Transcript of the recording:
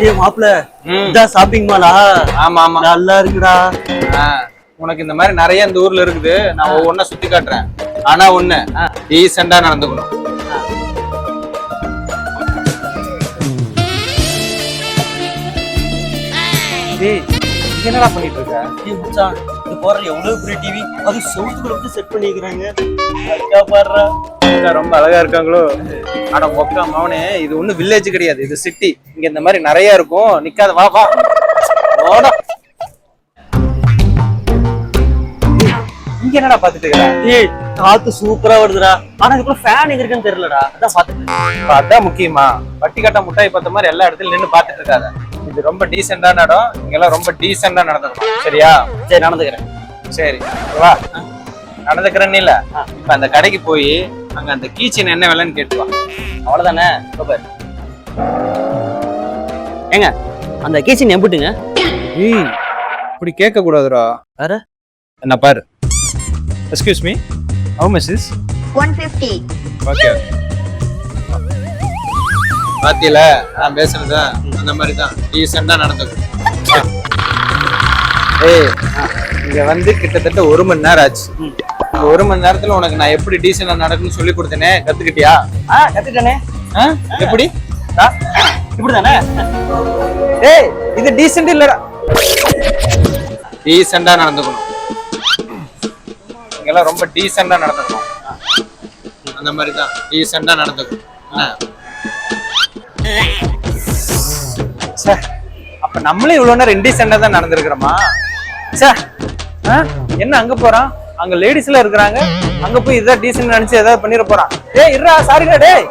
ஏய் மாப்ள, இதான் ஷாப்பிங் மாலா? ஆமா ஆமா. நல்லா இருக்குடா. உனக்கு இந்த மாதிரி நிறைய இந்த ஊர்ல இருக்குது. நான் ஒவ்வொன்னா சுத்தி காட்டுறேன். ஆனா ஒண்ணு, டீசெண்டா நடந்துக்கணும். ஏய், என்னடா பண்ணிட்டு இருக்க? ஏய் மச்சான், இது போற எவ்வளவு பெரிய டிவி, அது செவுத்துக்குள்ள வச்சு செட் பண்ணிக்கிறாங்க. அக்கா பாடுறா, ரொம்ப அழகா இருக்காங்களோ. ஆனா மொக்கா மவனே, இது ஒண்ணும் வில்லேஜ் கிடையாது, இது சிட்டி. இங்க இந்த மாதிரி நிறைய இருக்கும். நிக்காத, வா வா ஓட. இங்க என்னடா பாத்துட்டு இருக்க? ஏய் காத்து சூப்பரா வருதுடா. ஆனா இதுக்குள்ள ஃபேன் எங்க இருக்குன்னு தெரியலடா. அதான் பாத்துட்டு. அதான் முக்கியமா. பட்டி கட்ட முட்டாய் பார்த்த மாதிரி எல்லா இடத்துலயும் நின்னு பாத்துட்டு இருக்காத. இது ரொம்ப டீசெண்டான இடம். இங்கெல்லாம் ரொம்ப டீசெண்டா நடந்துக்கணும். சரியா? சரி, நடந்துக்கிறேன். சரி வா. நடந்துக்கிறேன்னு இல்ல, இப்ப அந்த கடைக்கு போய் அங்க அந்த கீச்சன் என்ன விலைன்னு கேட்டு வா. அவ்வளவுதானே? சூப்பர். ஏங்க, அந்த கீச்சன் எம்பிட்டுங்க? ஏய், இப்படி கேட்க கூடாதுடா. வேற என்ன பாரு. Excuse me, how much is 150. Okay. பாத்தியில நான் பேசுறதா அந்த மாதிரி தான் டீசெண்டா நடந்துக்கும். ஏய், இங்க வந்து கிட்டத்தட்ட 1 மணி நேரம் ஆச்சு. இந்த 1 மணி நேரத்துல உனக்கு நான் எப்படி டீசெண்டா நடக்குன்னு சொல்லி கொடுத்தேனே, கத்துக்கிட்டியா? கத்துட்டேனே. எப்படி? இப்படிதானே? ஏய், இது டீசென்ட் இல்லடா. டீசெண்டா நடந்துக்கணும். இங்கெல்லாம் ரொம்ப டீசெண்டா நடந்துக்கணும். அந்த மாதிரி தான் டீசெண்டா நடந்துக்கணும். அப்ப நம்மளே இவ்வளவு நேரம் இன்டீசெண்டா தான் நடந்திருக்கிறோமா? என்ன அங்க போறான்? அங்க லேடிஸ் எல்லாம் இருக்கிறாங்க. அங்க போய் இதான் டீசென்ட் நினைச்சு ஏதாவது பண்ணிட போறான். ஏய் இருடா, சாரிடா டேய்.